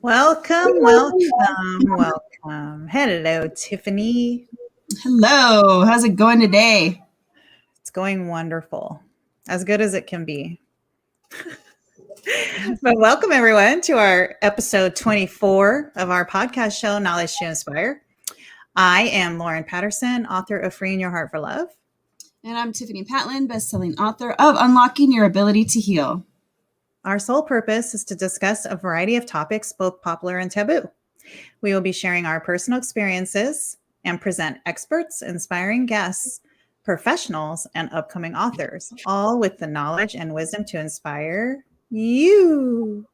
Welcome, welcome, welcome. Hello, Tiffany. Hello. How's it going today? It's going wonderful, as good as it can be. But welcome, everyone, to our episode 24 of our podcast show, Knowledge to Inspire. I am Lauren Patterson, author of Freeing Your Heart for Love. And I'm Tiffany Patlin, best-selling author of Unlocking Your Ability to Heal. Our sole purpose is to discuss a variety of topics, both popular and taboo. We will be sharing our personal experiences and present experts, inspiring guests, professionals, and upcoming authors, all with the knowledge and wisdom to inspire you.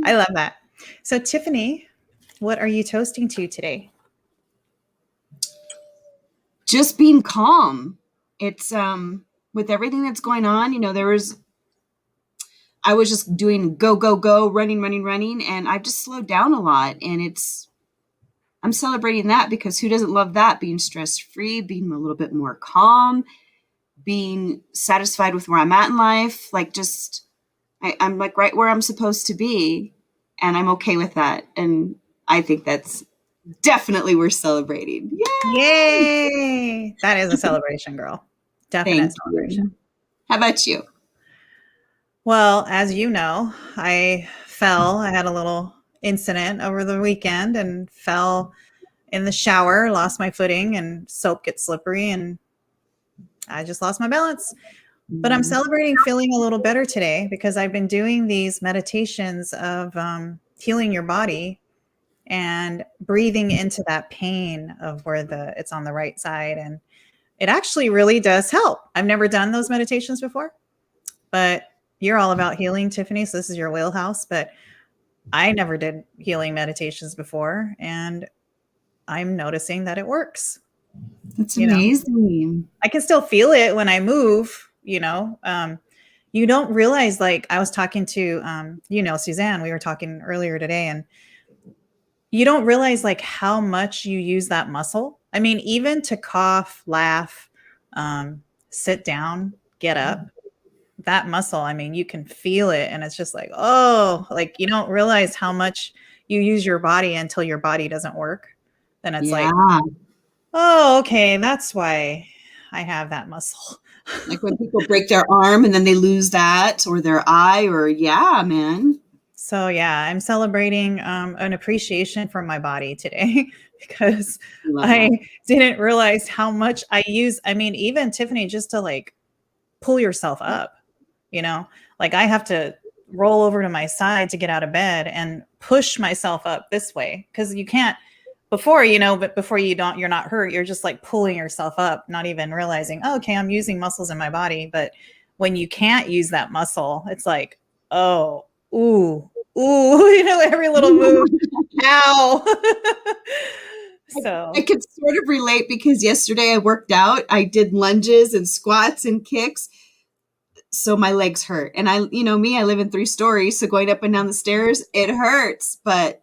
I love that. So, Tiffany, what are you toasting to today? Just being calm. It's with everything that's going on, I was just doing go, go, go, running, and I've just slowed down a lot. And I'm celebrating that because who doesn't love that? Being stress-free, being a little bit more calm, being satisfied with where I'm at in life. I'm like right where I'm supposed to be. And I'm okay with that. And I think that's definitely worth celebrating. Yay! Yay! That is a celebration, girl. Definite celebration. How about you? Well, as you know, I had a little incident over the weekend and fell in the shower, lost my footing, and soap gets slippery, and I just lost my balance. But I'm celebrating feeling a little better today because I've been doing these meditations of healing your body and breathing into that pain of where it's on the right side. And it actually really does help. I've never done those meditations before, but you're all about healing, Tiffany, so this is your wheelhouse, but I never did healing meditations before, and I'm noticing that it works. That's amazing. I can still feel it when I move, you don't realize, like I was talking to, Suzanne, we were talking earlier today, and you don't realize like how much you use that muscle. I mean, even to cough, laugh, sit down, get up, that muscle, I mean, you can feel it, and it's just like, oh, like you don't realize how much you use your body until your body doesn't work. Then it's like, oh, okay, that's why I have that muscle. Like when people break their arm and then they lose that, or their eye, or man. So yeah, I'm celebrating an appreciation for my body today because I didn't realize how much I use. I mean, even Tiffany, just to like pull yourself up, like I have to roll over to my side to get out of bed and push myself up this way because you can't before, but before you're not hurt. You're just like pulling yourself up, not even realizing, oh, okay, I'm using muscles in my body. But when you can't use that muscle, it's like, oh, ooh, every little move. Ow. So I could sort of relate because yesterday I worked out. I did lunges and squats and kicks. So my legs hurt. And I live in 3 stories. So going up and down the stairs, it hurts. But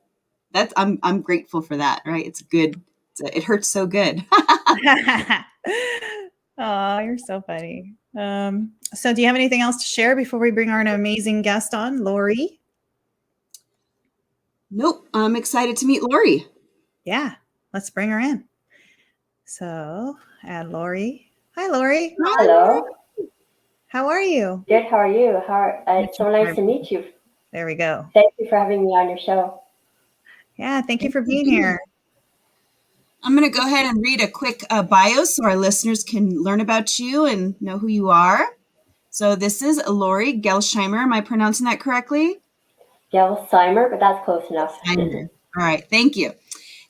I'm grateful for that, right? It's good. It hurts so good. Oh, you're so funny. So do you have anything else to share before we bring our amazing guest on, Lorie? Nope. I'm excited to meet Lorie. Yeah, let's bring her in. So add Lorie. Hi, Lorie. Hello. How are you? Good. How are you? It's so nice to meet you. There we go. Thank you for having me on your show. Yeah, thank you for being here. I'm going to go ahead and read a quick bio so our listeners can learn about you and know who you are. So this is Lorie Gelsheimer. Am I pronouncing that correctly? Gelsheimer, but that's close enough. All right. Thank you.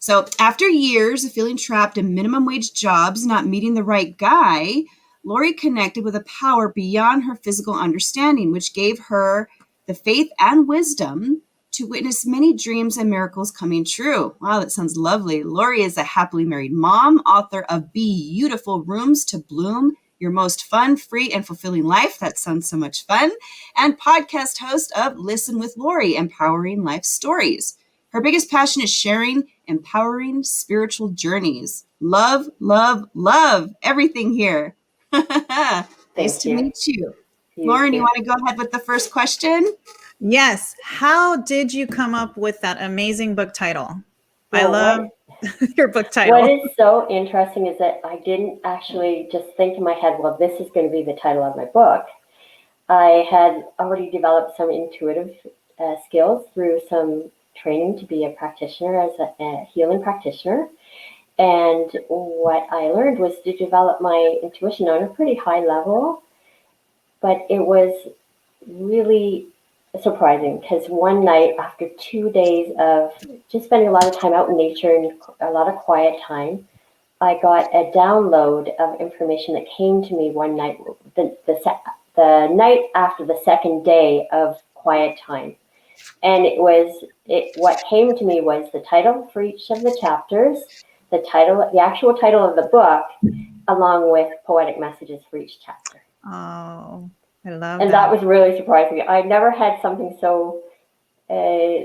So after years of feeling trapped in minimum wage jobs, not meeting the right guy, Lorie connected with a power beyond her physical understanding, which gave her the faith and wisdom to witness many dreams and miracles coming true. Wow, that sounds lovely. Lorie is a happily married mom, author of BeYOUtiful Rooms to Bloom Your Most Fun, Free, and Fulfilling Life. That sounds so much fun. And podcast host of Listen with Lorie, Empowering Life Stories. Her biggest passion is sharing empowering spiritual journeys. Love, love, love everything here. Nice to meet you. Lauren, you want to go ahead with the first question? Yes. How did you come up with that amazing book title? I Well, love your book what title. is so interesting is that I didn't actually just think in my head, well, this is going to be the title of my book. I had already developed some intuitive skills through some training to be a practitioner as a healing practitioner. And what I learned was to develop my intuition on a pretty high level, but it was really surprising because one night after 2 days of just spending a lot of time out in nature and a lot of quiet time, I got a download of information that came to me one night, the night after the second day of quiet time. And what came to me was the title for each of the chapters, the actual title of the book, along with poetic messages for each chapter. Oh, I love And that. that was really surprising. I never had something so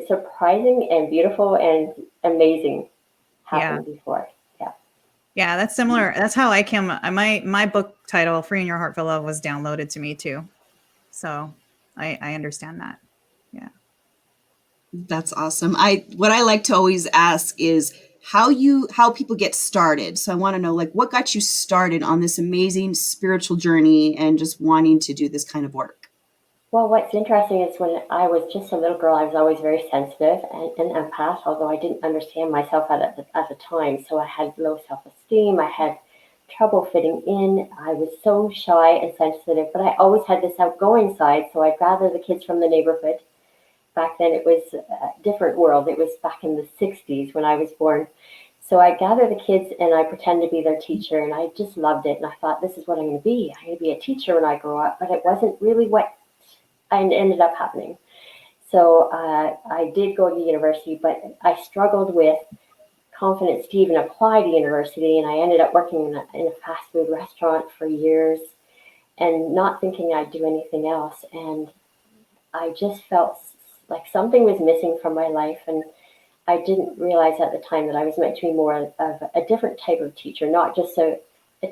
surprising and beautiful and amazing happen before. Yeah. Yeah, that's similar. That's how I came. My book title, "Freeing Your Heart for Love," was downloaded to me too. So I understand that. Yeah. That's awesome. What I like to always ask is how people get started. So I want to know, like, what got you started on this amazing spiritual journey and just wanting to do this kind of work? Well, what's interesting is when I was just a little girl, I was always very sensitive and empath, although I didn't understand myself at the time. So I had low self-esteem. I had trouble fitting in. I was so shy and sensitive, but I always had this outgoing side. So I'd gather the kids from the neighborhood. Back then it was a different world. It was back in the 60s when I was born. So I gather the kids and I pretend to be their teacher, and I just loved it. And I thought, this is what I'm going to be. I'm going to be a teacher when I grow up. But it wasn't really what ended up happening. So I did go to university, but I struggled with confidence to even apply to university, and I ended up working in a fast food restaurant for years and not thinking I'd do anything else. And I just felt like something was missing from my life, and I didn't realize at the time that I was meant to be more of a different type of teacher, not just a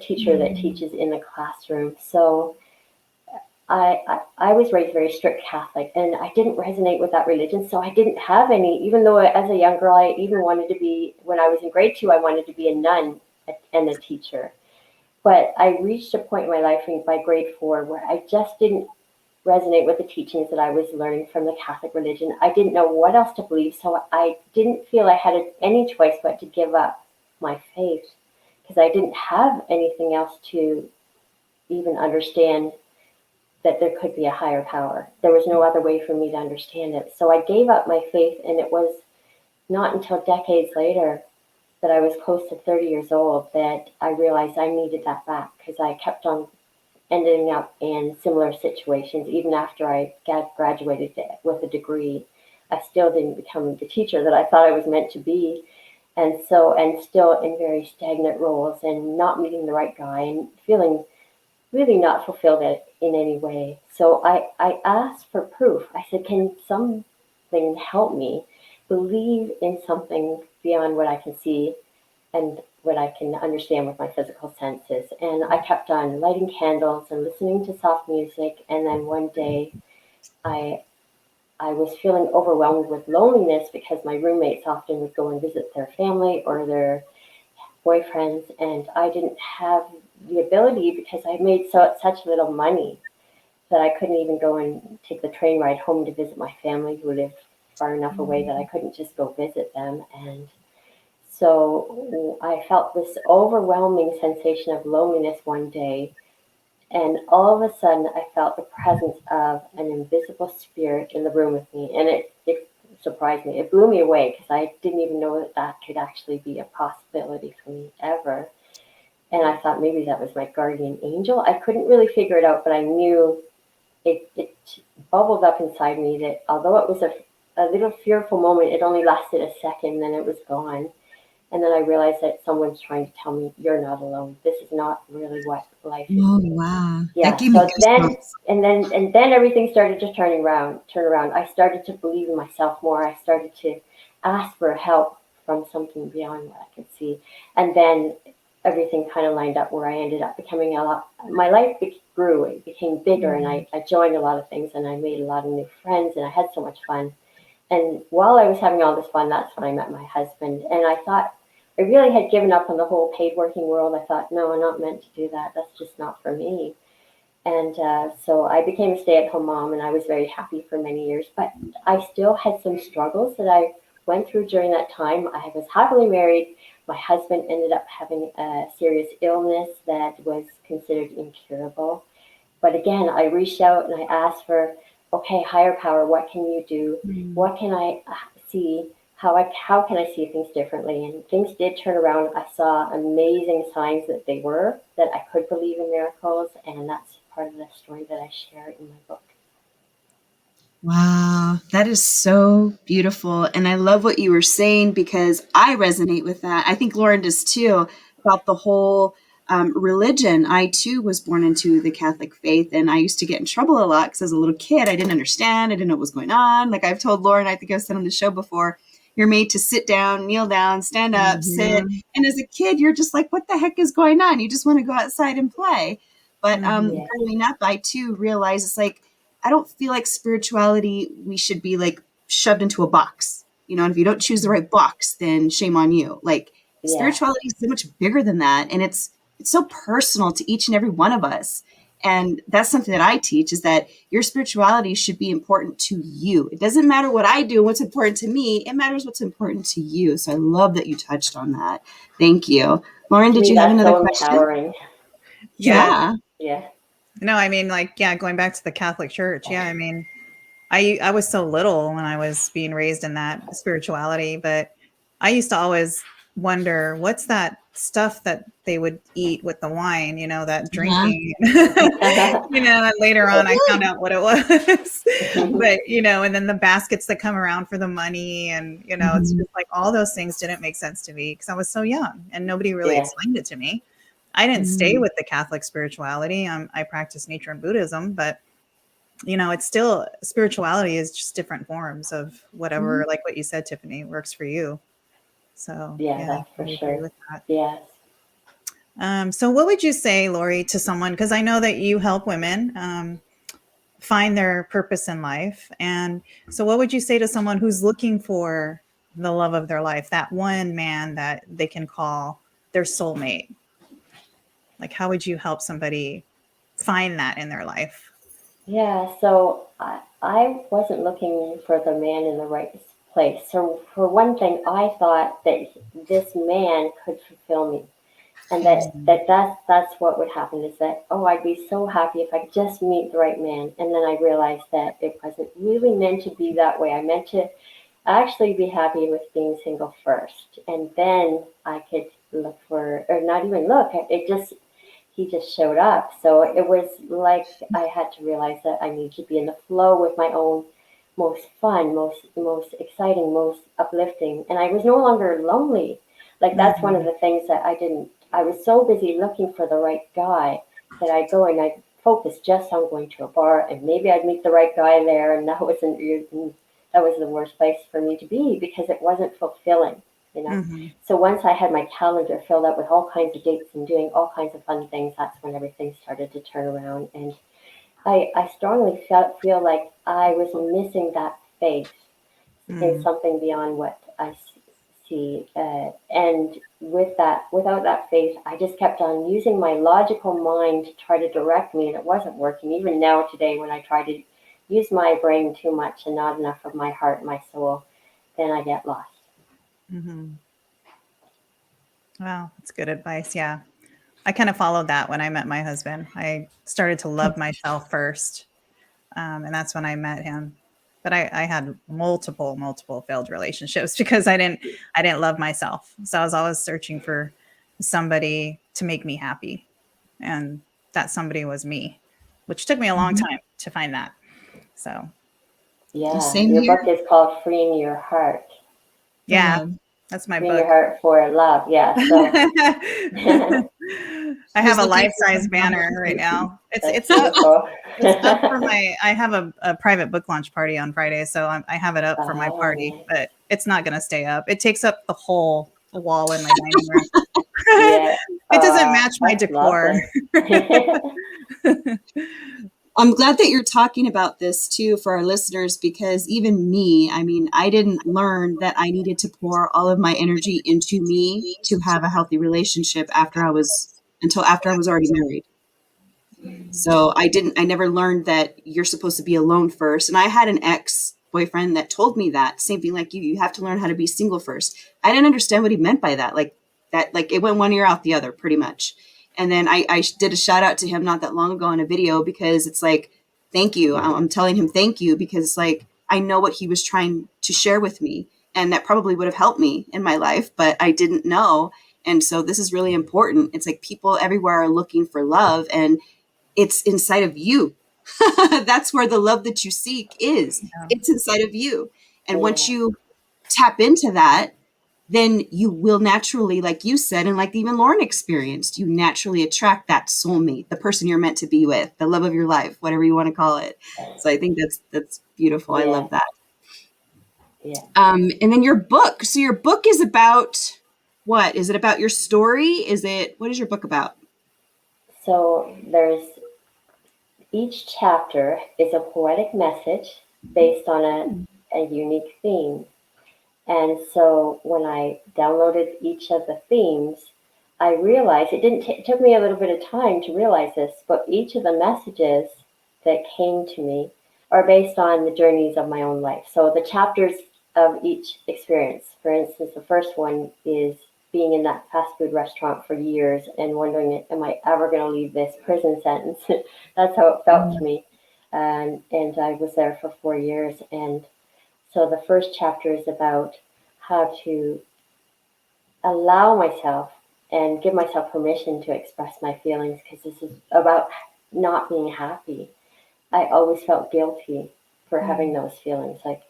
teacher that teaches in the classroom. So I was raised very strict Catholic, and I didn't resonate with that religion. So I didn't have any, even though as a young girl, I even wanted to be, when I was in grade 2, I wanted to be a nun and a teacher. But I reached a point in my life by grade 4 where I just didn't resonate with the teachings that I was learning from the Catholic religion. I didn't know what else to believe, so I didn't feel I had any choice but to give up my faith because I didn't have anything else to even understand that there could be a higher power. There was no other way for me to understand it. So I gave up my faith, and it was not until decades later that I was close to 30 years old that I realized I needed that back because I kept on ending up in similar situations. Even after I graduated with a degree, I still didn't become the teacher that I thought I was meant to be. And still in very stagnant roles and not meeting the right guy and feeling really not fulfilled in any way. So I asked for proof. I said, can something help me believe in something beyond what I can see and what I can understand with my physical senses? And I kept on lighting candles and listening to soft music. And then one day I I was feeling overwhelmed with loneliness because my roommates often would go and visit their family or their boyfriends, and I didn't have the ability because I made such little money that I couldn't even go and take the train ride home to visit my family who lived far enough away that I couldn't just go visit them. And so I felt this overwhelming sensation of loneliness one day, and all of a sudden I felt the presence of an invisible spirit in the room with me, and it surprised me. It blew me away because I didn't even know that that could actually be a possibility for me ever. And I thought maybe that was my guardian angel. I couldn't really figure it out, but I knew it bubbled up inside me that although it was a little fearful moment, it only lasted a second, then it was gone. And then I realized that someone's trying to tell me, you're not alone. This is not really what life is. Oh, wow. That Yeah. gave me So then, goosebumps. and then everything started to turn around. I started to believe in myself more. I started to ask for help from something beyond what I could see. And then everything kind of lined up where I ended up becoming a lot. My life grew, it became bigger, and I joined a lot of things, and I made a lot of new friends, and I had so much fun. And while I was having all this fun, that's when I met my husband. And I thought, I really had given up on the whole paid working world. I thought, no, I'm not meant to do that. That's just not for me. And so I became a stay-at-home mom, and I was very happy for many years. But I still had some struggles that I went through during that time. I was happily married. My husband ended up having a serious illness that was considered incurable. But again, I reached out and I asked for, okay, higher power, what can you do? What can I see? How can I see things differently? And things did turn around. I saw amazing signs that I could believe in miracles, and that's part of the story that I share in my book. Wow, that is so beautiful. And I love what you were saying because I resonate with that. I think Lauren does too, about the whole religion. I too was born into the Catholic faith, and I used to get in trouble a lot because as a little kid, I didn't understand. I didn't know what was going on. Like I've told Lauren, I think I've said on the show before, you're made to sit down, kneel down, stand up, sit. And as a kid, you're just like, what the heck is going on? You just want to go outside and play. But Yeah. growing up, I too realized it's like, I don't feel like spirituality, we should be like shoved into a box, you know, and if you don't choose the right box, then shame on you. Like Yeah. spirituality is so much bigger than that. And it's so personal to each and every one of us. And that's something that I teach is that your spirituality should be important to you. It doesn't matter what I do, what's important to me. It matters what's important to you. So I love that you touched on that. Thank you. Lauren, To did me, you have that's another so question? empowering. Yeah. Yeah. No, I mean, like, yeah, going back to the Catholic Church. Yeah, I mean, I was so little when I was being raised in that spirituality, but I used to always wonder what's that stuff that they would eat with the wine, you know, that drinking, you know, and later on I found out what it was. But, you know, and then the baskets that come around for the money and, you know, it's just like all those things didn't make sense to me because I was so young and nobody really Yeah. explained it to me. I didn't stay with the Catholic spirituality. I practice nature and Buddhism, but you know, it's still spirituality is just different forms of whatever, like what you said, Tiffany, works for you. So Yeah, yeah, that's I for agree sure. with that. Yes. So what would you say, Lorie, to someone, because I know that you help women find their purpose in life. And so what would you say to someone who's looking for the love of their life, that one man that they can call their soulmate? Like, how would you help somebody find that in their life? Yeah, so I wasn't looking for the man in the right place. So for one thing, I thought that this man could fulfill me, and that's what would happen is that, oh, I'd be so happy if I could just meet the right man. And then I realized that it wasn't really meant to be that way. I meant to actually be happy with being single first, and then I could look for, or not even look. He just showed up. So it was like I had to realize that I need to be in the flow with my own most fun, most exciting, most uplifting. And I was no longer lonely. Like that's one of the things that I was so busy looking for the right guy that I'd go and I'd focus just on going to a bar and maybe I'd meet the right guy there, and that was the worst place for me to be because it wasn't fulfilling, you know. So once I had my calendar filled up with all kinds of dates and doing all kinds of fun things, that's when everything started to turn around. And I strongly feel like I was missing that faith in something beyond what I see. And without that faith, I just kept on using my logical mind to try to direct me, and it wasn't working. Even now, today, when I try to use my brain too much and not enough of my heart and my soul, then I get lost. Wow, that's good advice. Yeah. I kind of followed that when I met my husband. I started to love myself first. And that's when I met him. But I had multiple failed relationships because I didn't love myself. So I was always searching for somebody to make me happy. And that somebody was me, which took me a long time to find that. So Yeah, Same your here. book is called Freeing Your Heart. yeah, that's my Freeing book. Your Heart for Love. Yeah, so I have She's a looking life for size some banner right conversation. now. that's It's up. beautiful. It's up for I have a private book launch party on Friday, so I have it up for my Oh, party, nice. but it's not going to stay up. It takes up the whole wall in my dining room. Yeah. It doesn't match my That's decor. lovely. I'm glad that you're talking about this too for our listeners, because even me, I mean, I didn't learn that I needed to pour all of my energy into me to have a healthy relationship until after I was already married. So I never learned that you're supposed to be alone first. And I had an ex boyfriend that told me that same thing, like you have to learn how to be single first. I didn't understand what he meant by that. Like it went one ear out the other pretty much. And then I did a shout out to him not that long ago on a video, because it's like, thank you. I'm telling him thank you, because it's like, I know what he was trying to share with me. And that probably would have helped me in my life, but I didn't know. And so this is really important. It's like people everywhere are looking for love, and it's inside of you. That's where the love that you seek is. Yeah. It's inside of you. And once Yeah. you tap into that, then you will naturally, like you said, and like even Lauren experienced, you naturally attract that soulmate, the person you're meant to be with, the love of your life, whatever you want to call it. So I think that's beautiful. I Yeah. love that. Yeah. And then your book. So your book is about what? Is it about your story? What is your book about? So each chapter is a poetic message based on a unique theme. And so when I downloaded each of the themes, I realized it took me a little bit of time to realize this, but each of the messages that came to me are based on the journeys of my own life. So the chapters of each experience, for instance, the first one is being in that fast food restaurant for years and wondering, am I ever going to leave this prison sentence? That's how it felt to me. And I was there for 4 years. And so the first chapter is about how to allow myself and give myself permission to express my feelings, because this is about not being happy. I always felt guilty for having those feelings. Like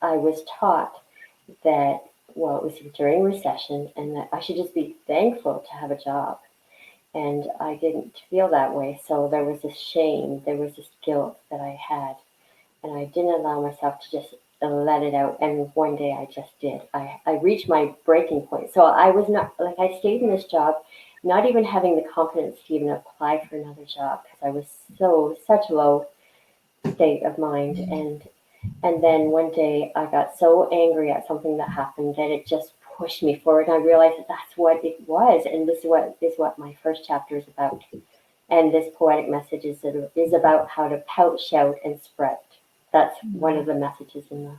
I was taught that, well, it was during recession and that I should just be thankful to have a job. And I didn't feel that way. So there was this shame, there was this guilt that I had. And I didn't allow myself to just let it out. And one day I just did. I reached my breaking point. So I was not, like, I stayed in this job, not even having the confidence to even apply for another job, because I was such a low state of mind. And then one day I got so angry at something that happened that it just pushed me forward. And I realized that that's what it was. And this is what my first chapter is about. And this poetic message is about how to pout, shout, and spread. That's one of the messages in the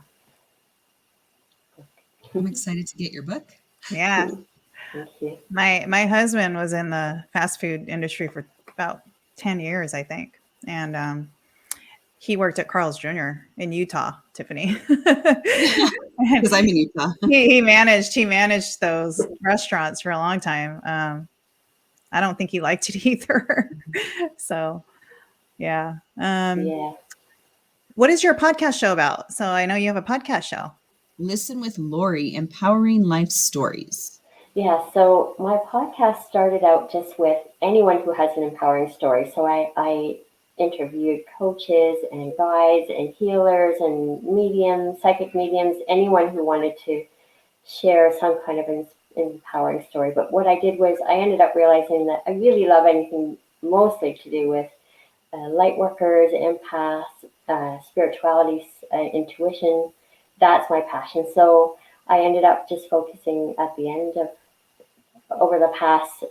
book. I'm excited to get your book. Yeah. Thank you. My husband was in the fast food industry for about 10 years, I think. And he worked at Carl's Jr. in Utah, Tiffany. And Because I'm in Utah. he managed those restaurants for a long time. I don't think he liked it either. So yeah. Yeah. What is your podcast show about? So I know you have a podcast show. Listen with Lorie, empowering life stories. Yeah, so my podcast started out just with anyone who has an empowering story. So I interviewed coaches and guides and healers and mediums, psychic mediums, anyone who wanted to share some kind of empowering story. But what I did was I ended up realizing that I really love anything mostly to do with light workers, empaths, spirituality, intuition. That's my passion. So I ended up just focusing at the end of, over the past,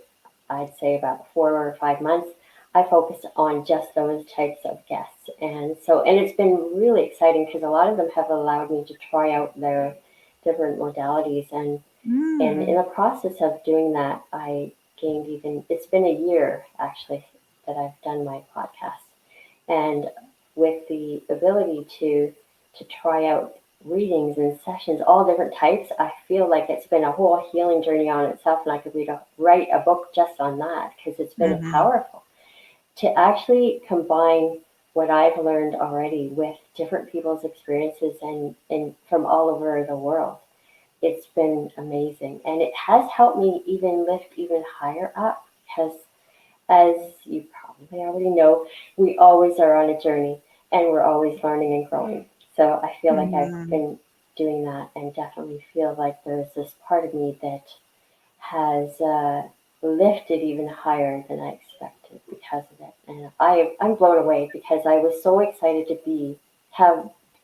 I'd say about 4 or 5 months, I focused on just those types of guests. And it's been really exciting because a lot of them have allowed me to try out their different modalities. And in the process of doing that, I gained it's been a year actually that I've done my podcast. And with the ability to try out readings and sessions, all different types, I feel like it's been a whole healing journey on itself, and I could write a book just on that, because it's been powerful to actually combine what I've learned already with different people's experiences and from all over the world. It's been amazing, and it has helped me even lift even higher up, because as you probably already know, we always are on a journey and we're always learning and growing. So I feel like I've been doing that, and definitely feel like there's this part of me that has lifted even higher than I expected because of it. And I'm blown away because I was so excited to be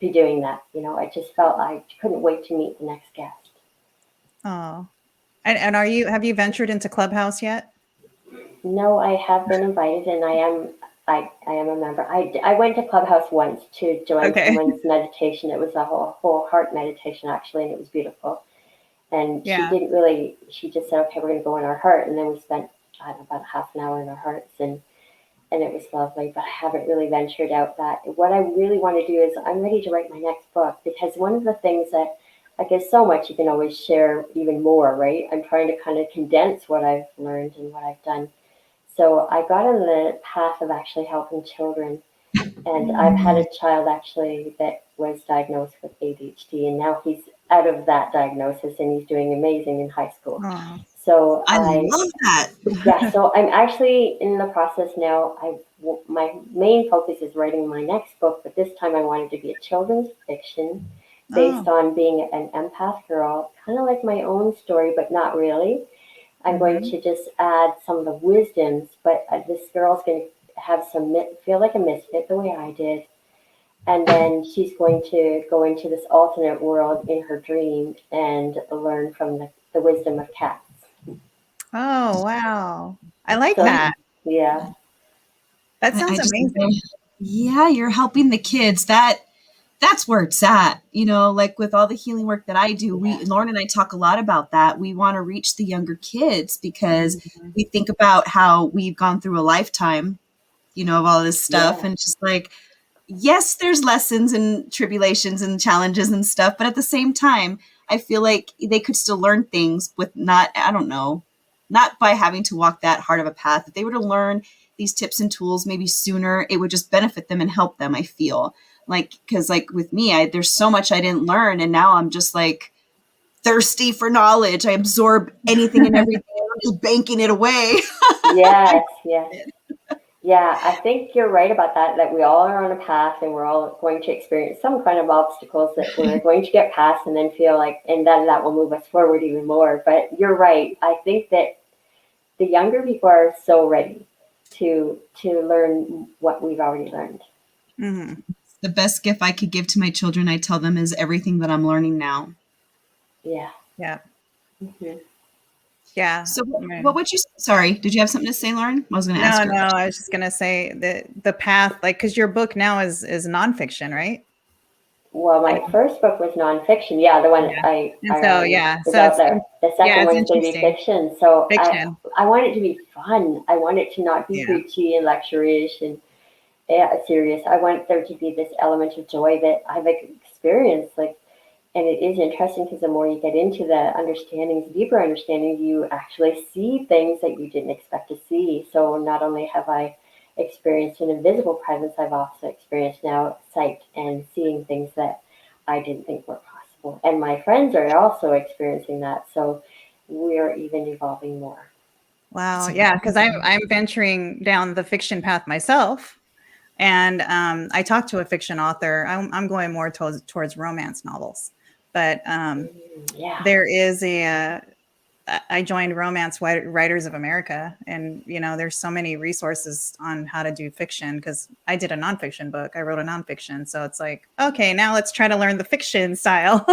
doing that. I just felt I couldn't wait to meet the next guest. Oh, and have you ventured into Clubhouse yet? No, I have been invited, and I am a member. I went to Clubhouse once to join Okay. someone's meditation. It was a whole heart meditation actually, and it was beautiful. And Yeah. she just said, okay, we're going to go in our heart, and then we spent I don't know, about half an hour in our hearts, and it was lovely. But I haven't really ventured out that. What I really want to do is I'm ready to write my next book, because one of the things that I guess so much you can always share even more, right? I'm trying to kind of condense what I've learned and what I've done. So I got on the path of actually helping children. And I've had a child actually that was diagnosed with ADHD, and now he's out of that diagnosis and he's doing amazing in high school. Oh. So I love that. yeah, so I'm actually in the process now. My main focus is writing my next book, but this time I wanted to be a children's fiction based Oh. on being an empath girl, kind of like my own story, but not really. I'm going Mhm. to just add some of the wisdoms, but this girl's going to have feel like a misfit the way I did. And then she's going to go into this alternate world in her dream and learn from the wisdom of cats. Oh, wow. I like So, that. yeah, That I sounds just, amazing. yeah, you're helping the kids. That's where it's at. Like with all the healing work that I do, yeah, Lauren and I talk a lot about that. We want to reach the younger kids because Mhm. we think about how we've gone through a lifetime, of all this stuff. yeah, And just like, yes, there's lessons and tribulations and challenges and stuff, but at the same time, I feel like they could still learn things with I don't know, not by having to walk that hard of a path. If they were to learn these tips and tools maybe sooner, it would just benefit them and help them, I feel. Like, because like with me, there's so much I didn't learn, and now I'm just like thirsty for knowledge. I absorb anything and everything. I'm just banking it away. yes, yes. Yeah, I think you're right about that, that we all are on a path and we're all going to experience some kind of obstacles that we're going to get past and then feel like, and then that will move us forward even more. But you're right. I think that the younger people are so ready to learn what we've already learned. Mhm. The best gift I could give to my children, I tell them, is everything that I'm learning now. Yeah. Yeah. Hmm. Yeah. So, what Right. would you? Sorry, did you have something to say, Lauren? I was going to ask No, her a no, question. I was just gonna say the path, like, because your book now is nonfiction, right? Well, Like, my first book was nonfiction. Yeah, the one yeah. And I so, already yeah, is so out there. The yeah, second it's one's going to be interesting. fiction. So Fiction. I want it to be fun. I want it to not be Yeah. preachy and lecture-ish and serious. I want there to be this element of joy that I've experienced. Like, and it is interesting because the more you get into the understandings, deeper understandings, you actually see things that you didn't expect to see. So not only have I experienced an invisible presence, I've also experienced now sight and seeing things that I didn't think were possible. And my friends are also experiencing that. So we're even evolving more. Wow. It's Yeah, because amazing. I'm venturing down the fiction path myself. And I talked to a fiction author. I'm going more towards romance novels, but Yeah. there is I joined Romance Writers of America, and there's so many resources on how to do fiction because I did a nonfiction book. I wrote a nonfiction, so it's like, okay, now let's try to learn the fiction style,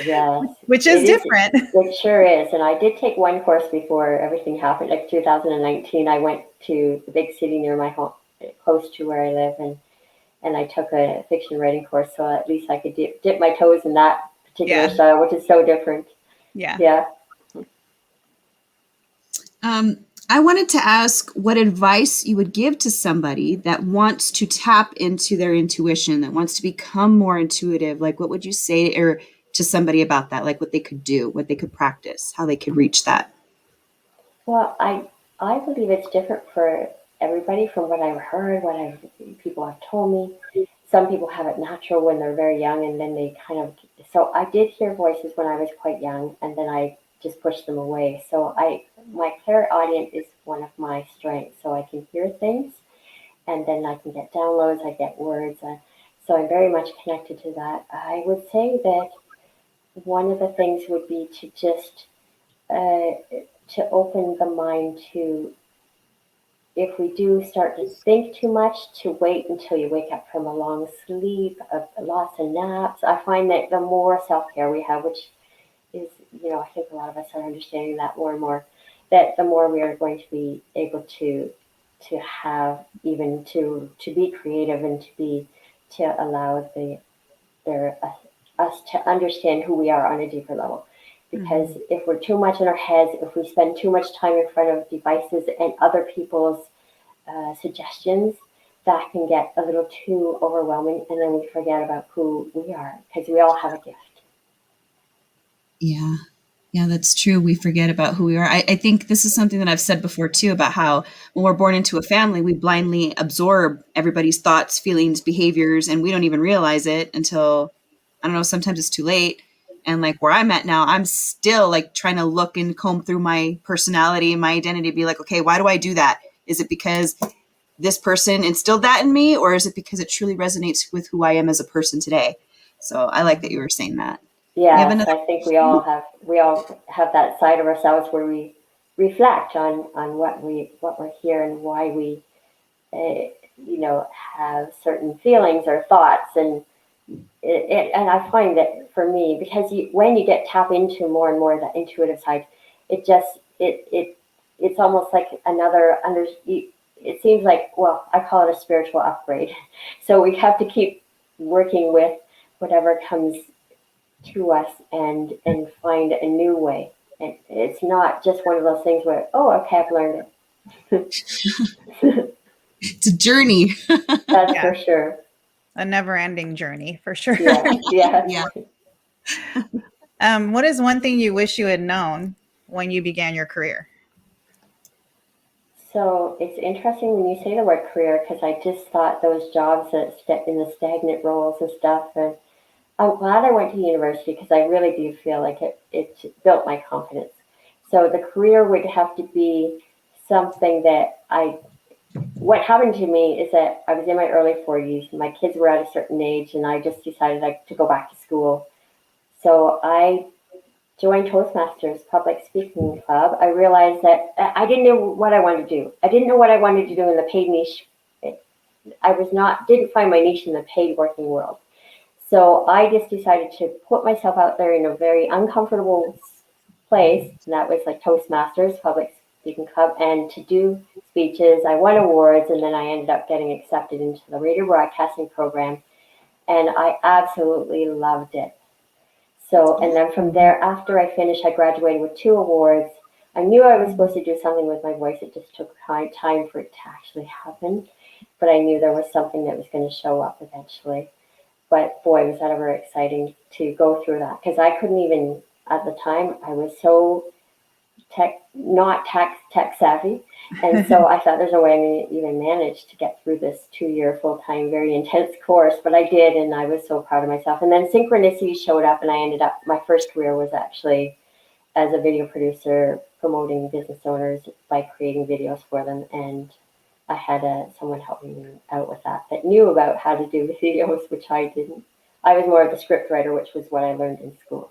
Yes, which is it is. different. It sure is. And I did take one course before everything happened. Like 2019, I went to the big city near my home, close to where I live, and I took a fiction writing course. So at least I could dip my toes in that particular Yeah, style, which is so different. yeah. Yeah. I wanted to ask what advice you would give to somebody that wants to tap into their intuition, that wants to become more intuitive. Like, what would you say to somebody about that? Like, what they could do, what they could practice, how they could reach that? Well, I believe it's different for everybody from what I've heard, people have told me. Some people have it natural when they're very young, and then they kind of. So I did hear voices when I was quite young, and then I just pushed them away. So my clairaudient is one of my strengths, so I can hear things, and then I can get downloads, I get words. So I'm very much connected to that. I would say that one of the things would be to just uh, open the mind to, if we do start to think too much, to wait until you wake up from a long sleep, lots of naps. I find that the more self-care we have, which is, I think a lot of us are understanding that more and more, that the more we are going to be able to have, even to be creative, and to allow us to understand who we are on a deeper level. Because if we're too much in our heads, if we spend too much time in front of devices and other people's suggestions, that can get a little too overwhelming, and then we forget about who we are, because we all have a gift. Yeah. Yeah, that's true. We forget about who we are. I think this is something that I've said before too, about how when we're born into a family, we blindly absorb everybody's thoughts, feelings, behaviors, and we don't even realize it until, I don't know, sometimes it's too late. And like where I'm at now, I'm still like trying to look and comb through my personality and my identity, be like, okay, why do I do that? Is it because this person instilled that in me, or is it because it truly resonates with who I am as a person today? So I like that you were saying that. You have Yes, another I think we all have that side of ourselves where we reflect on what we're here, and why we have certain feelings or thoughts. And I find that for me, because when you get tap into more and more of that intuitive side, it's almost like another it seems like, well, I call it a spiritual upgrade. So we have to keep working with whatever comes to us, and find a new way. And it's not just one of those things where, oh, okay, I've learned it. It's a journey. That's Yeah. for sure. A never-ending journey for sure. Yeah, yeah. Yeah. What is one thing you wish you had known when you began your career? So it's interesting when you say the word career, because I just thought those jobs that step in the stagnant roles and stuff. And I'm glad I went to university, because I really do feel like it built my confidence. So the career would have to be something that what happened to me is that I was in my early 40s. My kids were at a certain age, and I just decided to go back to school. So I joined Toastmasters Public Speaking Club. I realized that I didn't know what I wanted to do. I didn't know what I wanted to do in the paid niche. Didn't find my niche in the paid working world. So I just decided to put myself out there in a very uncomfortable place, and that was like Toastmasters Public Speaking Club, and to do speeches. I won awards, and then I ended up getting accepted into the radio broadcasting program, and I absolutely loved it. So, and then from there, after I finished, I graduated with 2 awards. I knew I was supposed to do something with my voice. It just took time for it to actually happen, but I knew there was something that was going to show up eventually. But boy, was that ever exciting to go through that, because I couldn't even, at the time, I was so not tech savvy. And so I thought, there's no way I'm going to even manage to get through this 2-year full-time, very intense course. But I did, and I was so proud of myself. And then synchronicity showed up, and I ended up, my first career was actually as a video producer, promoting business owners by creating videos for them. And I had someone helping me out with that knew about how to do videos, which I didn't. I was more of the script writer, which was what I learned in school.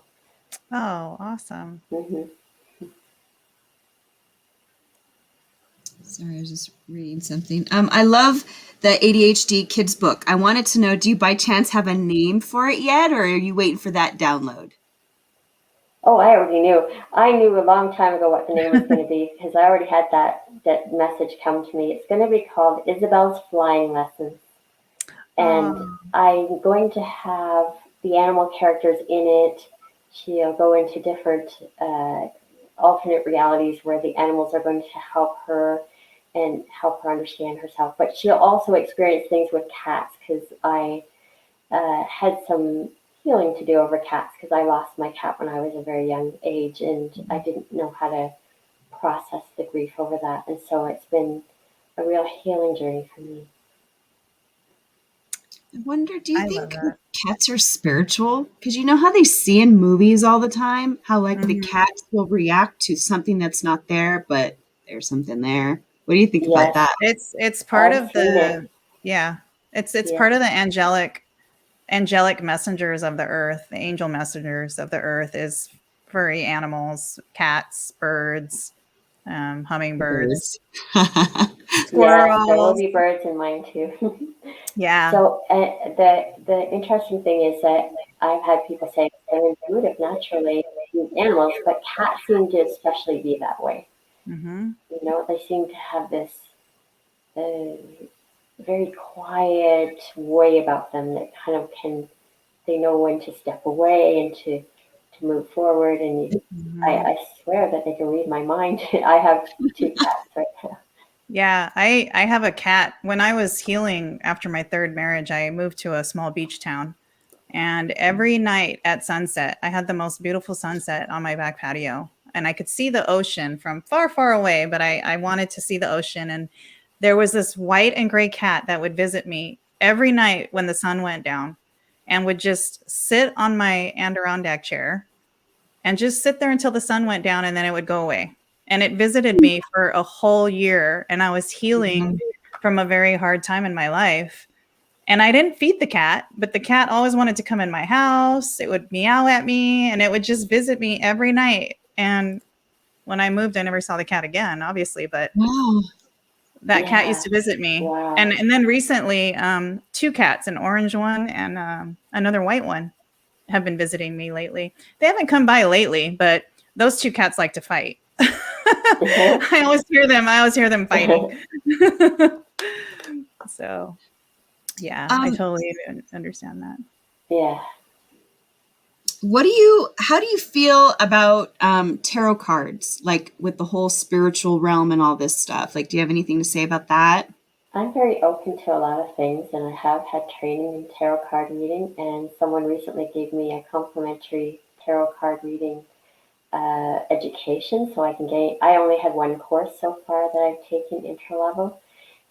Oh, awesome. Mm-hmm. Sorry, I was just reading something. I love the ADHD kids book. I wanted to know, do you by chance have a name for it yet, or are you waiting for that download? Oh, I already knew. I knew a long time ago what the name was going to be, because I already had that message come to me. It's going to be called Isabel's Flying Lessons. And I'm going to have the animal characters in it. She'll go into different alternate realities where the animals are going to help her and help her understand herself. But she'll also experience things with cats, because I had some healing to do over cats, because I lost my cat when I was a very young age, and I didn't know how to process the grief over that. And so it's been a real healing journey for me. I wonder, do you I love think that. cats are spiritual? Because you know how they see in movies all the time, how like the cats will react to something that's not there, but there's something there. What do you think about Yes, that? It's part I've of seen it. yeah. It's Yeah. part of the angelic messengers of the earth. The angel messengers of the earth is furry animals, cats, birds. hummingbirds, Yes, there will squirrels. be birds in mine too. Yeah. So the interesting thing is that I've had people say they're intuitive naturally with animals, but cats seem to especially be that way. Hmm. You know, they seem to have this uh, very quiet way about them that kind of can they know when to step away and to move forward. And Hmm. I swear that they can read my mind. I have two cats right now. Yeah, I have a cat. When I was healing after my third marriage, I moved to a small beach town. And every night at sunset, I had the most beautiful sunset on my back patio. And I could see the ocean from far, far away, but I wanted to see the ocean. And there was this white and gray cat that would visit me every night when the sun went down and would just sit on my Adirondack chair and just sit there until the sun went down and then it would go away. And it visited me for a whole year. And I was healing from a very hard time in my life. And I didn't feed the cat, but the cat always wanted to come in my house. It would meow at me and it would just visit me every night. And when I moved, I never saw the cat again, obviously, but Wow. that cat used Yeah. to visit me. Wow. And then recently, two cats, an orange one and another white one, have been visiting me lately. They haven't come by lately, but those two cats like to fight. I always hear them. I always hear them fighting. So, yeah, I Um, totally understand that. Yeah. how do you feel about tarot cards, like with the whole spiritual realm and all this stuff? Like, do you have anything to say about that? I'm very open to a lot of things, and I have had training in tarot card reading. And someone recently gave me a complimentary tarot card reading education, so I can gain. I only had one course so far that I've taken interlevel,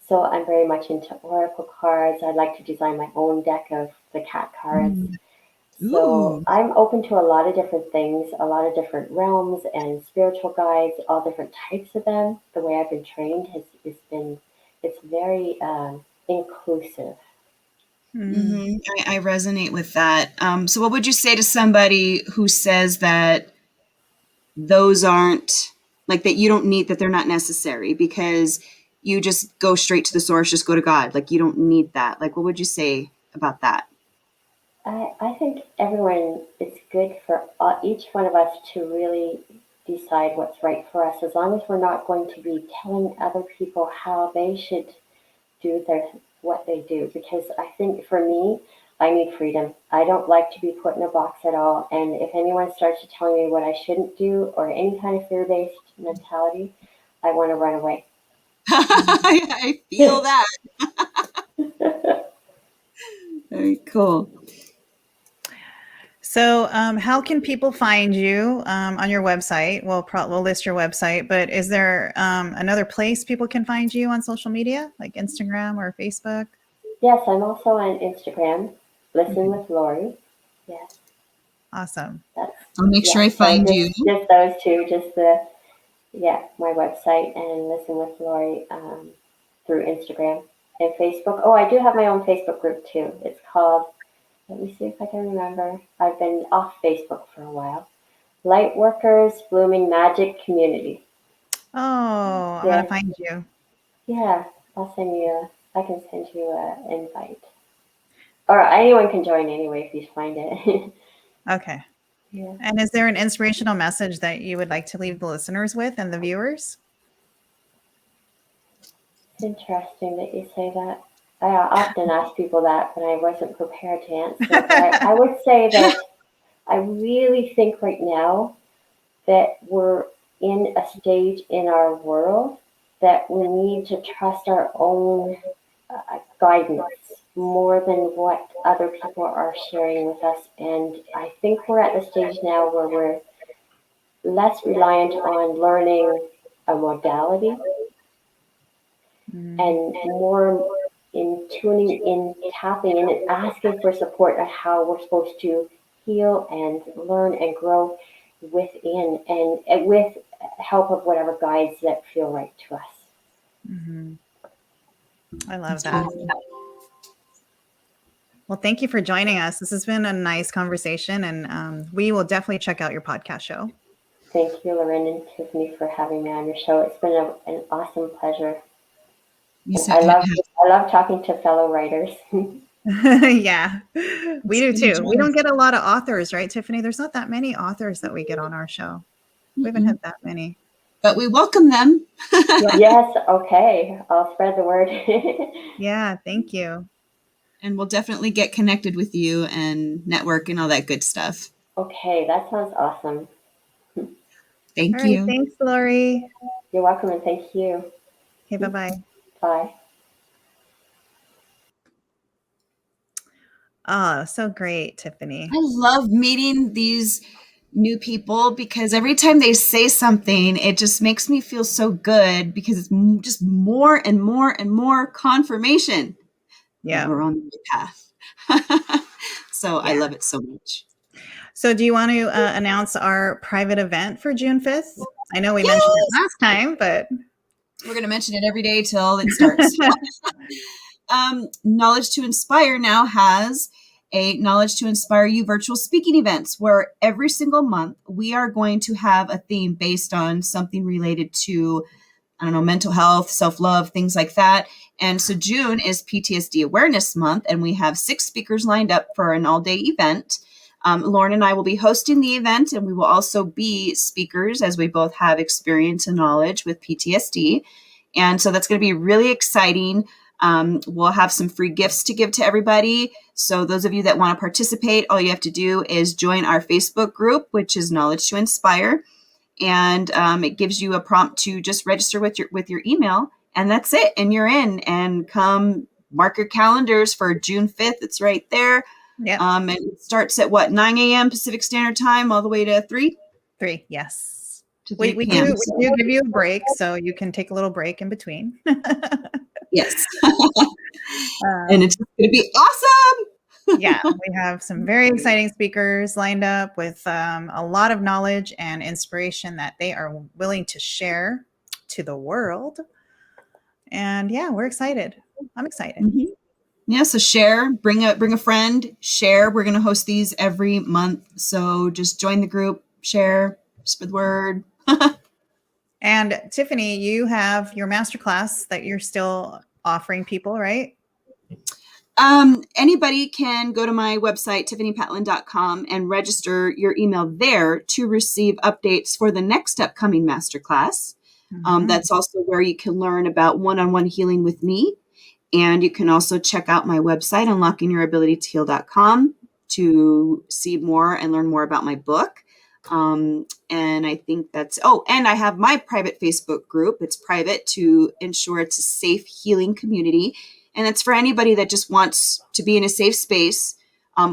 so I'm very much into oracle cards. I like to design my own deck of the cat cards. So Ooh. I'm open to a lot of different things, a lot of different realms and spiritual guides, all different types of them. The way I've been trained has been, it's very inclusive. Mm. Hmm. I resonate with that. So, what would you say to somebody who says that those aren't like that you don't need that they're not necessary because you just go straight to the source, just go to God. Like you don't need that. Like, what would you say about that? I think everyone, it's good for each one of us to really decide what's right for us, as long as we're not going to be telling other people how they should do what they do. Because I think for me, I need freedom. I don't like to be put in a box at all. And if anyone starts to tell me what I shouldn't do or any kind of fear-based mentality, I want to run away. I feel that. Very cool. So, how can people find you on your website? We'll list your website, but is there another place people can find you on social media, like Instagram or Facebook? Yes, I'm also on Instagram. Listen Mhm. with Lorie. Yes, Awesome. that's I'll make yeah. sure I So find you. just those two, just the yeah, my website and Listen with Lorie through Instagram and Facebook. Oh, I do have my own Facebook group too. It's called. Let me see if I can remember. I've been off Facebook for a while. Lightworkers Blooming Magic Community. Oh, I'm gonna Yeah, find you. yeah. I'll send you. I can send you an invite, or anyone can join anyway if you find it. Okay. Yeah. And is there an inspirational message that you would like to leave the listeners with and the viewers? It's interesting that you say that. I often ask people that, but I wasn't prepared to answer it. But I would say that I really think right now that we're in a stage in our world that we need to trust our own guidance more than what other people are sharing with us. And I think we're at the stage now where we're less reliant on learning a modality Mm, and more in tuning in, tapping in, and asking for support on how we're supposed to heal and learn and grow within and with help of whatever guides that feel right to us. mhm. I love That's that. beautiful. Well, thank you for joining us. This has been a nice conversation, and we will definitely check out your podcast show. Thank you, Loren and Tiffany, for having me on your show. It's been an awesome pleasure. You And said, I love talking to fellow writers. Yeah, we do good to too. We join don't us. get a lot of authors, right, Tiffany? There's not that many authors that we get on our show. We haven't had that many. But we welcome them. Yes, okay. I'll spread the word. Yeah, thank you. And we'll definitely get connected with you and network and all that good stuff. Okay, that sounds awesome. All Thank right, you. thanks, Lorie. You're welcome and thank you. Okay, bye-bye. Bye. Oh, so great, Tiffany. I love meeting these new people because every time they say something, it just makes me feel so good because it's just more and more and more confirmation that Yeah. we're on the right path. So I Yeah. love it so much. So do you want to announce our private event for June 5th? I know we Yes! mentioned it last time, but We're going to mention it every day till it starts. Knowledge to Inspire now has a Knowledge to Inspire You virtual speaking events where every single month we are going to have a theme based on something related to, I don't know, mental health, self-love, things like that. And so June is PTSD Awareness Month, and we have 6 speakers lined up for an all-day event. Lauren and I will be hosting the event, and we will also be speakers as we both have experience and knowledge with PTSD. And so that's going to be really exciting. We'll have some free gifts to give to everybody. So those of you that want to participate, all you have to do is join our Facebook group, which is Knowledge to Inspire. And it gives you a prompt to just register with your email, and that's it. And you're in. And come mark your calendars for June 5th. It's right there. yeah, And it starts at 9 a.m. Pacific Standard Time all the way to 3? 3, yes. To 3 We p.m. do give you a break, so you can take a little break in between. Yes. And it's going to be awesome. Yeah, we have some very exciting speakers lined up with a lot of knowledge and inspiration that they are willing to share to the world. And yeah, we're excited. I'm excited. Mm-hmm. Yeah, so share, bring a friend, share. We're going to host these every month. So just join the group, share, spread the word. And Tiffany, you have your masterclass that you're still offering people, right? Anybody can go to my website, tiffanypatlin.com, and register your email there to receive updates for the next upcoming masterclass. That's also where you can learn about one-on-one healing with me. And you can also check out my website, unlockingyourabilitytoheal.com, to see more and learn more about my book. And I think and I have my private Facebook group. It's private to ensure it's a safe healing community. And it's for anybody that just wants to be in a safe space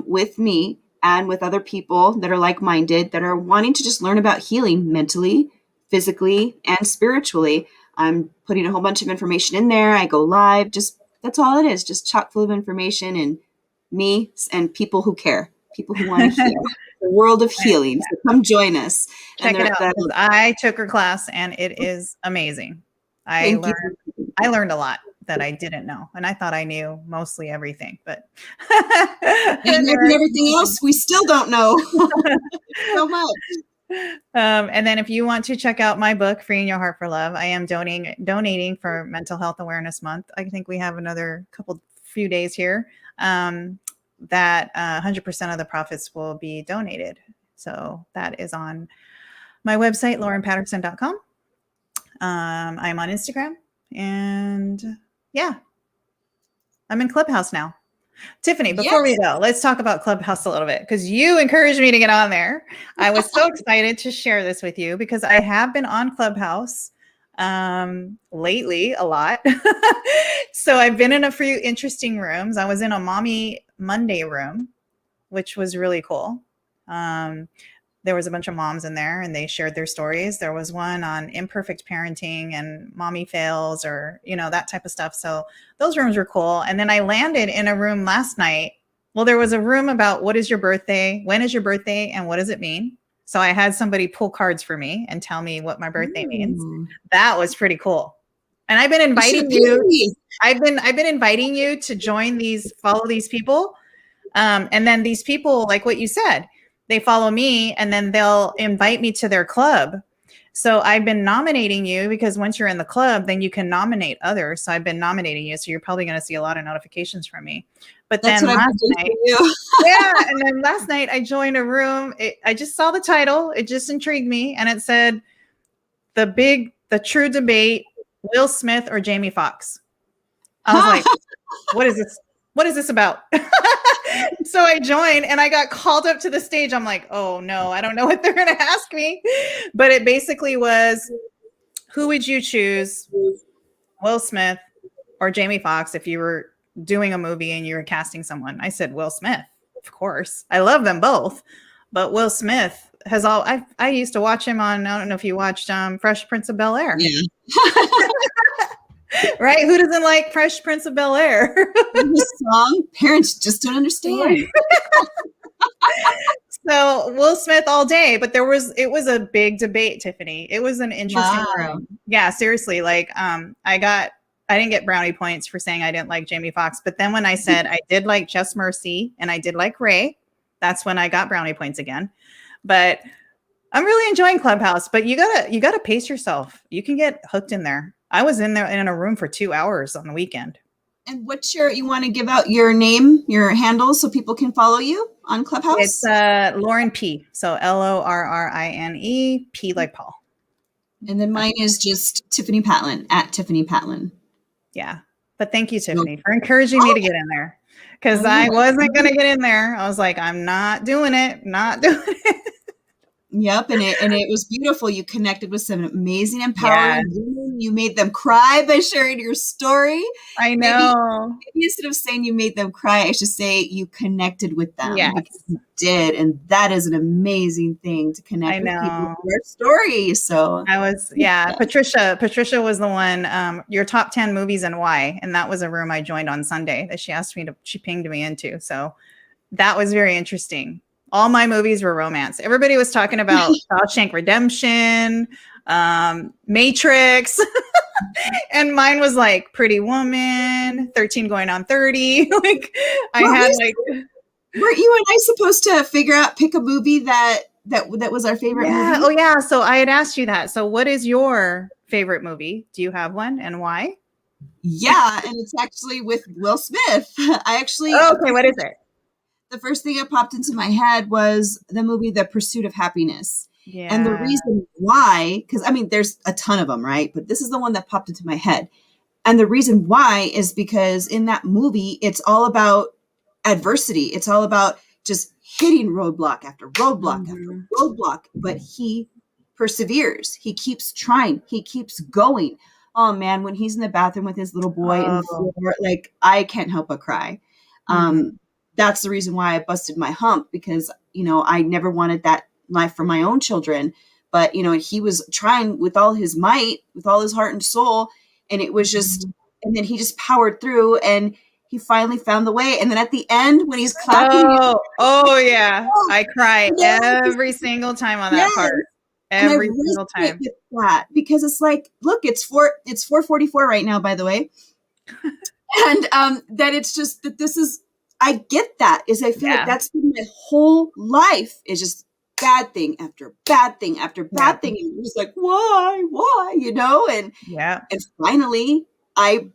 with me and with other people that are like-minded, that are wanting to just learn about healing mentally, physically, and spiritually. I'm putting a whole bunch of information in there. I go live. That's all it is. Just chock full of information and me and people who care, people who want to heal. The world of healing. So come join us. Check it out. 'Cause I took her class and it is amazing. I learned a lot that I didn't know, and I thought I knew mostly everything, but and everything else we still don't know so much. And then if you want to check out my book, Freeing Your Heart for Love, I am donating for Mental Health Awareness Month. I think we have another few days here that 100% of the profits will be donated. So that is on my website, laurenpatterson.com. I'm on Instagram, and yeah, I'm in Clubhouse now. Tiffany, before we go, let's talk about Clubhouse a little bit, because you encouraged me to get on there. I was so excited to share this with you because I have been on Clubhouse lately a lot. So I've been in a few interesting rooms. I was in a Mommy Monday room, which was really cool. There was a bunch of moms in there and they shared their stories. There was one on imperfect parenting and mommy fails, or, that type of stuff. So those rooms were cool. And then I landed in a room last night. Well, there was a room about what is your birthday? When is your birthday? And what does it mean? So I had somebody pull cards for me and tell me what my birthday means. That was pretty cool. And I've been inviting you. I've been inviting you to follow these people. And then these people, like what you said, they follow me, and then they'll invite me to their club. So I've been nominating you because once you're in the club, then you can nominate others. So I've been nominating you. So you're probably going to see a lot of notifications from me. But That's then what I've last been doing night, for you. yeah, and then last night I joined a room. I just saw the title. It just intrigued me. And it said, the true debate, Will Smith or Jamie Foxx. I was like, what is this? What is this about? So I joined and I got called up to the stage. I'm like, oh no, I don't know what they're going to ask me. But it basically was, who would you choose, Will Smith or Jamie Foxx, if you were doing a movie and you were casting someone? I said, Will Smith, of course. I love them both. But Will Smith has I used to watch him on, I don't know if you watched Fresh Prince of Bel-Air. Yeah. Right? Who doesn't like Fresh Prince of Bel-Air? This song, parents just don't understand. So Will Smith all day, but it was a big debate, Tiffany. It was an interesting room. Yeah, seriously. Like, I didn't get brownie points for saying I didn't like Jamie Foxx, but then when I said I did like Just Mercy and I did like Ray, that's when I got brownie points again. But I'm really enjoying Clubhouse, but you gotta pace yourself. You can get hooked in there. I was in there in a room for 2 hours on the weekend. And you want to give out your name, your handle, so people can follow you on Clubhouse? It's Lauren P. So LORRINE P like Paul. And then mine is just Tiffany Patlin, at Tiffany Patlin. Yeah. But thank you, Tiffany, for encouraging me to get in there. Because I wasn't going to get in there. I was like, I'm not doing it. Not doing it. Yep, and it was beautiful. You connected with some amazing, empowering women. You made them cry by sharing your story. I know. Maybe instead of saying you made them cry, I should say you connected with them. Yes. Because you did, and that is an amazing thing to connect with people with their story. So Patricia was the one. Your top 10 movies and why, and that was a room I joined on Sunday that she pinged me into. So that was very interesting. All my movies were romance. Everybody was talking about Shawshank Redemption, Matrix, and mine was like Pretty Woman, 13 going on 30. Weren't you and I supposed to pick a movie that was our favorite movie? Oh yeah. So I had asked you that. So what is your favorite movie? Do you have one and why? Yeah, and it's actually with Will Smith. What is it? The first thing that popped into my head was the movie The Pursuit of Happiness. Yeah. And the reason why, because there's a ton of them, right? But this is the one that popped into my head. And the reason why is because in that movie, it's all about adversity. It's all about just hitting roadblock after roadblock after roadblock. But he perseveres. He keeps trying. He keeps going. Oh man, when he's in the bathroom with his little boy in the floor, I can't help but cry. That's the reason why I busted my hump, because, I never wanted that life for my own children. But, he was trying with all his might, with all his heart and soul. And it was just, and then he just powered through and he finally found the way. And then at the end, when he's clapping. Yeah. I cry every single time on that part. Every single time. That, because it's like, look, it's 4:44 right now, by the way. And that it's just that this is, I get that. I feel like that's been my whole life, is just bad thing after bad thing after bad thing. And it's like, why, and finally I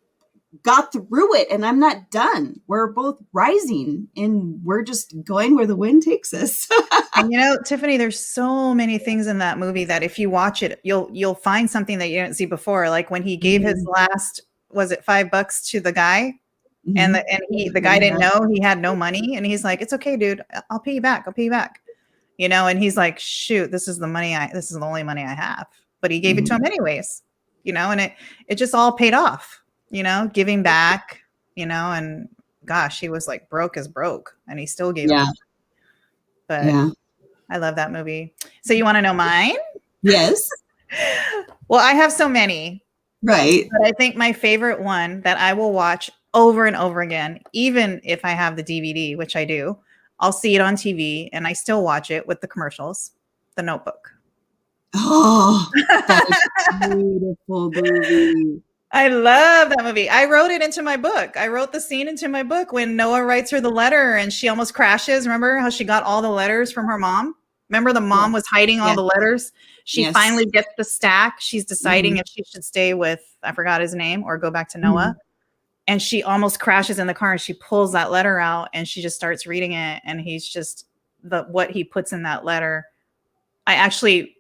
got through it and I'm not done. We're both rising and we're just going where the wind takes us. And Tiffany, there's so many things in that movie that if you watch it, you'll find something that you didn't see before. Like when he gave his last, was it $5 to the guy? And the guy didn't know he had no money. And he's like, it's okay, dude. I'll pay you back. And he's like, shoot, this is the only money I have. But he gave it to him anyways, and it just all paid off, giving back, and gosh, he was like broke as broke and he still gave it. But I love that movie. So you want to know mine? Yes. Well, I have so many. Right. But I think my favorite one that I will watch over and over again, even if I have the DVD, which I do, I'll see it on TV and I still watch it with the commercials, The Notebook. Oh, that is a beautiful movie. I love that movie. I wrote it into my book. I wrote the scene into my book when Noah writes her the letter and she almost crashes. Remember how she got all the letters from her mom? Remember the mom was hiding all Yes. the letters? She Yes. finally gets the stack. She's deciding Mhm. if she should stay with, I forgot his name, or go back to Mhm. Noah. And she almost crashes in the car and she pulls that letter out and she just starts reading it. And he's just what he puts in that letter. I actually,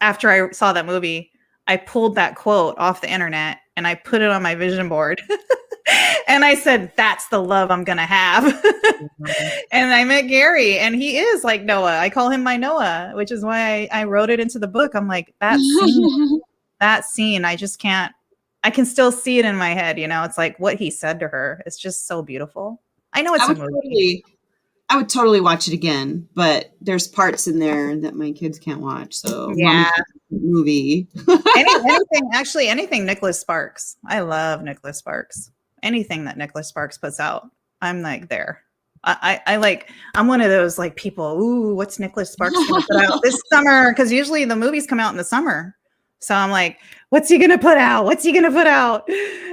after I saw that movie, I pulled that quote off the internet and I put it on my vision board. And I said, that's the love I'm going to have. And I met Gary and he is like Noah. I call him my Noah, which is why I wrote it into the book. I'm like, that scene, I just can't, I can still see it in my head. You know, it's like what he said to her. It's just so beautiful. I know it's a movie. I would totally watch it again, but there's parts in there that my kids can't watch. So yeah, movie. anything Nicholas Sparks. I love Nicholas Sparks. Anything that Nicholas Sparks puts out, I'm like there. I'm one of those like people. Ooh, what's Nicholas Sparks going to put out this summer? Because usually the movies come out in the summer. So I'm like, what's he going to put out? What's he going to put out?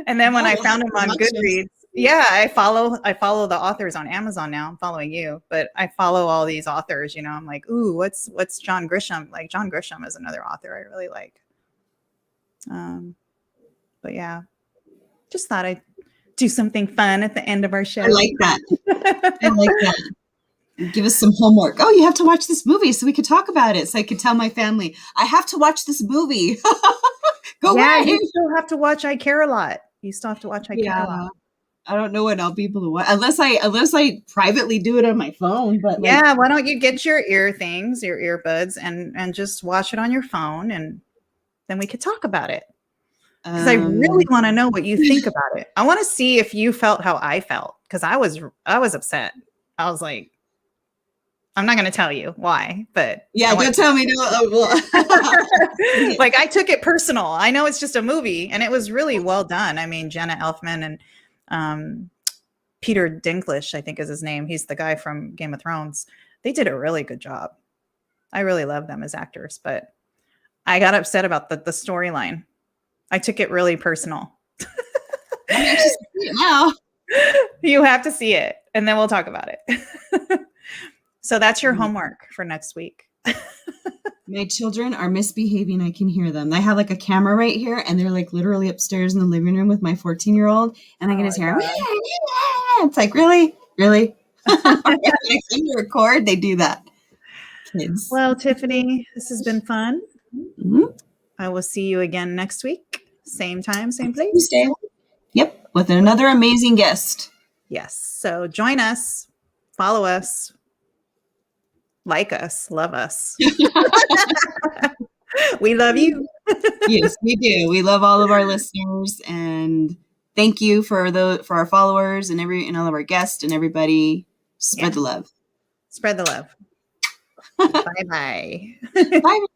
And then when I found him on Goodreads, yeah, I follow the authors on Amazon now. I'm following you, but I follow all these authors. You know, I'm like, ooh, what's John Grisham? Like John Grisham is another author I really like. But yeah, just thought I'd do something fun at the end of our show. I like that. I like that. Give us some homework. Oh, you have to watch this movie so we could talk about it. So I could tell my family, I have to watch this movie. Go away. You still have to watch I Care a Lot. You still have to watch I Care a Lot. I don't know when I'll be able to watch unless I privately do it on my phone. But yeah, why don't you get your earbuds and just watch it on your phone and then we could talk about it. Because I really want to know what you think about it. I want to see if you felt how I felt because I was upset. I was like, I'm not going to tell you why, but yeah, don't tell me. No, like I took it personal. I know it's just a movie, and it was really well done. I mean, Jenna Elfman and Peter Dinklage, I think is his name. He's the guy from Game of Thrones. They did a really good job. I really love them as actors, but I got upset about the storyline. I took it really personal. now you have to see it, and then we'll talk about it. So that's your homework for next week. My children are misbehaving. I can hear them. They have like a camera right here, and they're like literally upstairs in the living room with my 14-year-old, and I can just hear them. It's like, really? I record, they do that. Kids. Well, Tiffany, this has been fun. Mm-hmm. I will see you again next week. Same time, same place. Tuesday. Yep, with another amazing guest. Yes. So join us, follow us, like us, love us. We love you. Yes, we do. We love all of our listeners, and thank you for our followers and all of our guests and everybody. Spread the love. Spread the love. Bye-bye. Bye.